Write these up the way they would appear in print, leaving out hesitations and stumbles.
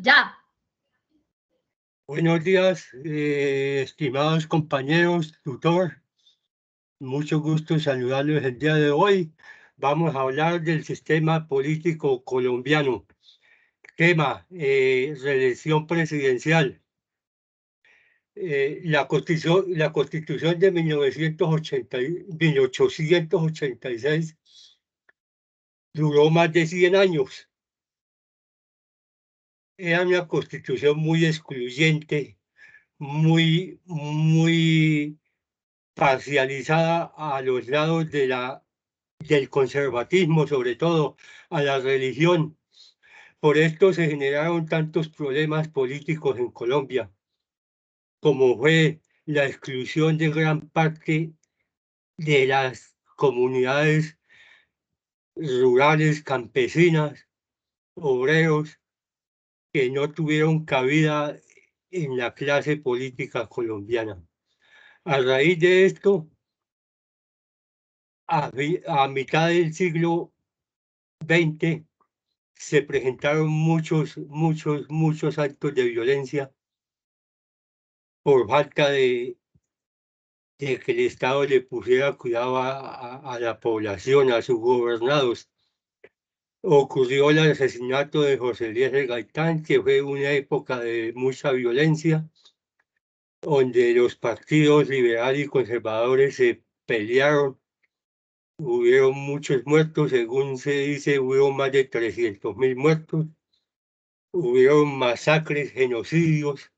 Ya. Buenos días, estimados compañeros, tutor. Mucho gusto saludarlos el día de hoy. Vamos a hablar del sistema político colombiano. Tema, reelección presidencial. La Constitución de 1886 duró más de 100 años. Era una constitución muy excluyente, muy parcializada a los lados del conservatismo, sobre todo a la religión. Por esto se generaron tantos problemas políticos en Colombia, como fue la exclusión de gran parte de las comunidades rurales, campesinas, obreros, que no tuvieron cabida en la clase política colombiana. A raíz de esto, a mitad del siglo XX, se presentaron muchos actos de violencia por falta de que el Estado le pusiera cuidado a la población, a sus gobernados. Ocurrió el asesinato de José Eliezer Gaitán, que fue una época de mucha violencia, donde los partidos liberales y conservadores se pelearon. Hubieron muchos muertos, según se dice, hubo más de 300.000 muertos. Hubieron masacres, genocidios.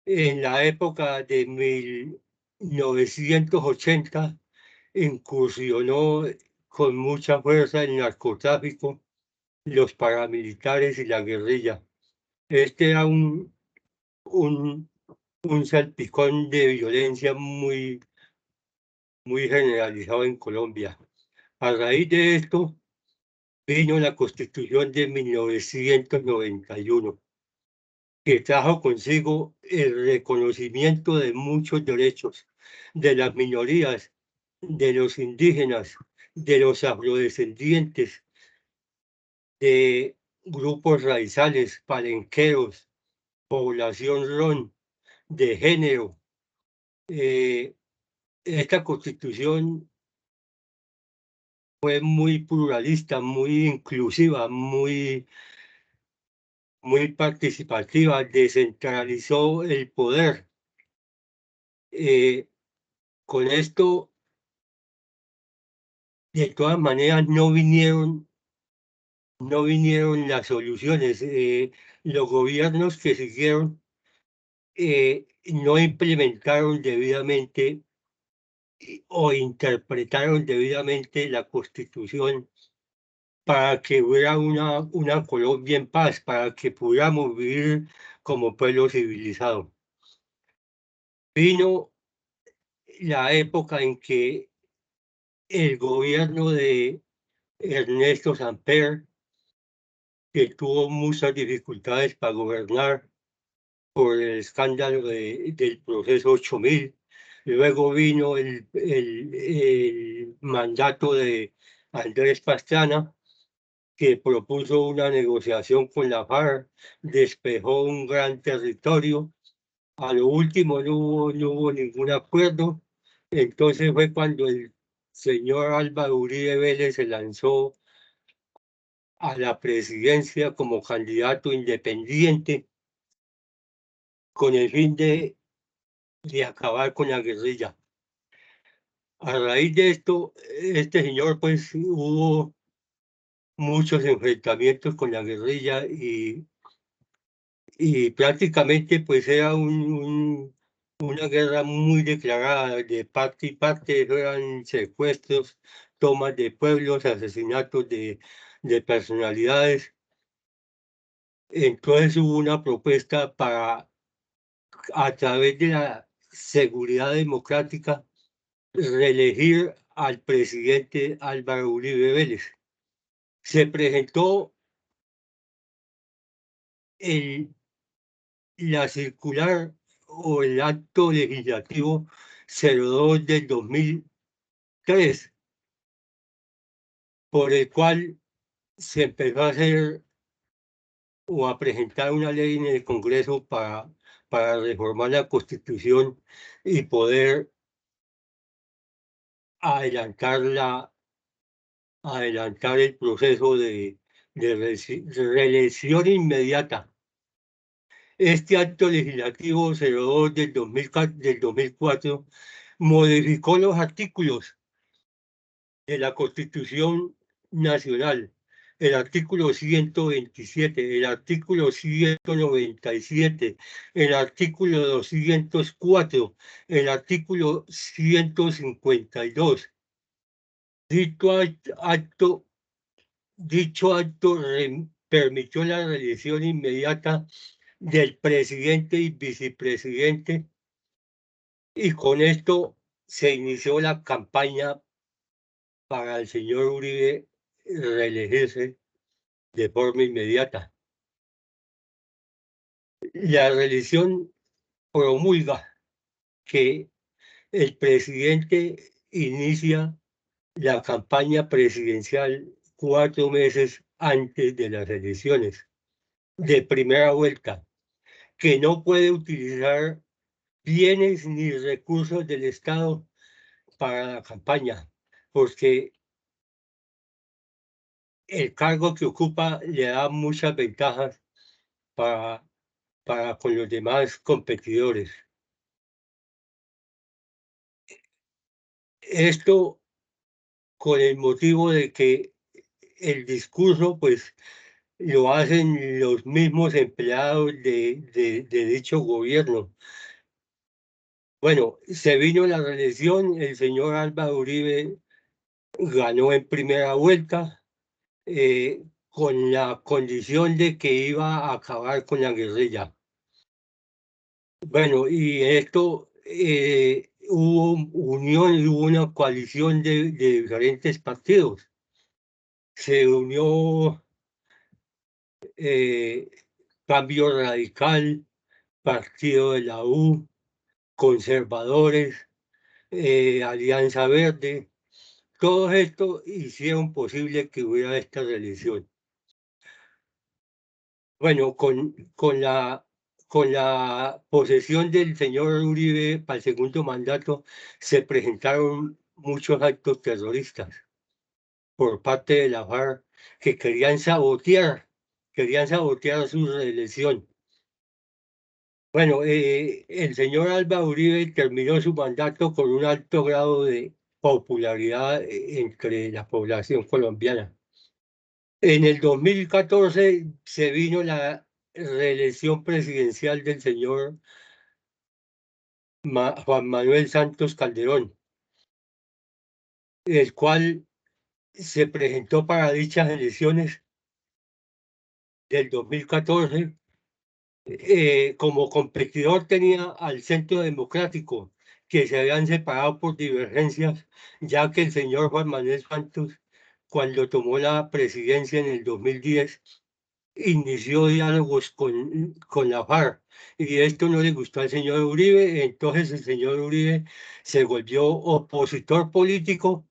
En la época de 1980 incursionó con mucha fuerza el narcotráfico, los paramilitares y la guerrilla. Este era un, un salpicón de violencia muy generalizado en Colombia. A raíz de esto vino la Constitución de 1991, que trajo consigo el reconocimiento de muchos derechos de las minorías, de los indígenas, de los afrodescendientes, de grupos raizales, palenqueros, población ron, de género. Esta constitución fue muy pluralista, muy inclusiva, muy participativa, descentralizó el poder. Con esto, de todas maneras, no vinieron las soluciones. Los gobiernos que siguieron no implementaron debidamente o interpretaron debidamente la Constitución para que hubiera una Colombia en paz, para que pudiéramos vivir como pueblo civilizado. Vino la época en que el gobierno de Ernesto Samper, que tuvo muchas dificultades para gobernar por el escándalo del proceso 8000. Luego vino el mandato de Andrés Pastrana, que propuso una negociación con la FARC, despejó un gran territorio. A lo último no hubo ningún acuerdo. Entonces fue cuando el señor Álvaro Uribe Vélez se lanzó a la presidencia como candidato independiente con el fin de acabar con la guerrilla. A raíz de esto, este señor, pues hubo muchos enfrentamientos con la guerrilla y prácticamente pues era una guerra muy declarada de parte y parte. Eran secuestros, tomas de pueblos, asesinatos de personalidades. Entonces hubo una propuesta para, a través de la seguridad democrática, reelegir al presidente Álvaro Uribe Vélez. Se presentó la circular o el acto legislativo 02 del 2003, por el cual se empezó a hacer o a presentar una ley en el Congreso para reformar la Constitución y poder adelantar, adelantar el proceso de reelección inmediata. Este acto legislativo 02 del 2004 modificó los artículos de la Constitución Nacional, el artículo 127, el artículo 197, el artículo 204, el artículo 152. Acto, dicho acto permitió la reelección inmediata del presidente y vicepresidente, y con esto se inició la campaña para el señor Uribe reelegirse de forma inmediata. La reelección promulga que el presidente inicia la campaña presidencial 4 meses antes de las elecciones, de primera vuelta, que no puede utilizar bienes ni recursos del Estado para la campaña, porque el cargo que ocupa le da muchas ventajas para, para con los demás competidores. Esto con el motivo de que el discurso, pues, lo hacen los mismos empleados de dicho gobierno. Bueno, se vino la reelección, el señor Álvaro Uribe ganó en primera vuelta, con la condición de que iba a acabar con la guerrilla. Bueno, y esto, hubo unión y hubo una coalición de diferentes partidos. Se unió Cambio Radical, Partido de la U, Conservadores, Alianza Verde. Todo esto hicieron posible que hubiera esta reelección. Bueno, con la posesión del señor Uribe para el segundo mandato, se presentaron muchos actos terroristas por parte de la FARC que querían sabotear su reelección. Bueno, el señor Álvaro Uribe terminó su mandato con un alto grado de popularidad entre la población colombiana. En el 2014 se vino la reelección presidencial del señor Juan Manuel Santos Calderón, el cual se presentó para dichas elecciones del 2014. Como competidor tenía al Centro Democrático, que se habían separado por divergencias, ya que el señor Juan Manuel Santos, cuando tomó la presidencia en el 2010, inició diálogos con la FARC, y esto no le gustó al señor Uribe. Entonces el señor Uribe se volvió opositor político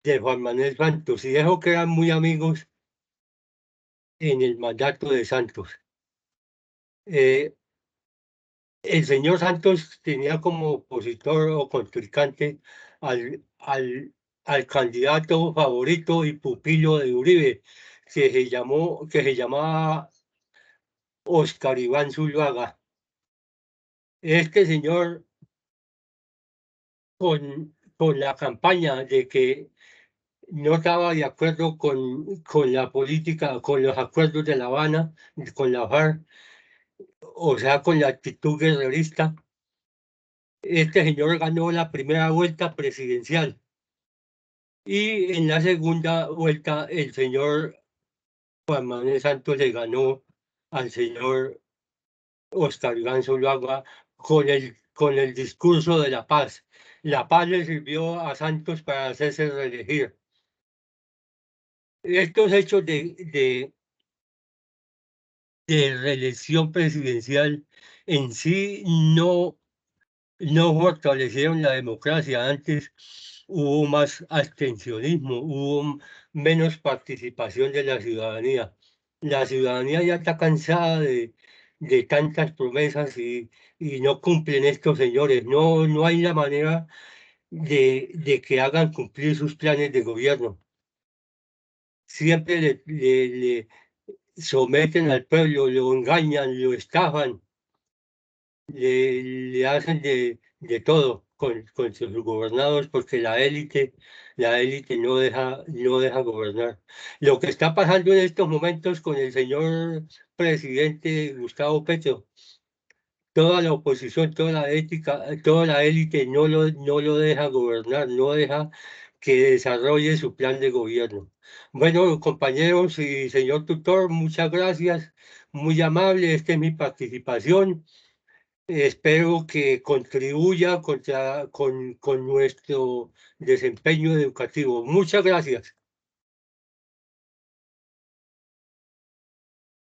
de Juan Manuel Santos y dijo que eran muy amigos en el mandato de Santos. El señor Santos tenía como opositor o contrincante al candidato favorito y pupilo de Uribe, que se llamaba Oscar Iván Zuluaga. Este señor, con la campaña de que no estaba de acuerdo con la política, con los acuerdos de La Habana, con la FARC, o sea, con la actitud guerrerista, este señor ganó la primera vuelta presidencial. Y en la segunda vuelta el señor Juan Manuel Santos le ganó al señor Oscar Iván Zuluaga con el discurso de la paz. La paz le sirvió a Santos para hacerse reelegir. Estos hechos de reelección presidencial en sí no fortalecieron la democracia. Antes hubo más abstencionismo, hubo menos participación de la ciudadanía. la ciudadanía ya está cansada de tantas promesas y no cumplen estos señores. No, no hay la manera de que hagan cumplir sus planes de gobierno. Siempre le someten al pueblo, lo engañan, lo estafan, le hacen de todo con sus gobernados porque la élite no deja gobernar. Lo que está pasando en estos momentos con el señor presidente Gustavo Petro, toda la oposición, toda la ética, toda la élite no lo deja gobernar, no deja que desarrolle su plan de gobierno. Bueno, compañeros y señor tutor, muchas gracias, muy amable, esta es mi participación. Espero que contribuya con nuestro desempeño educativo. Muchas gracias.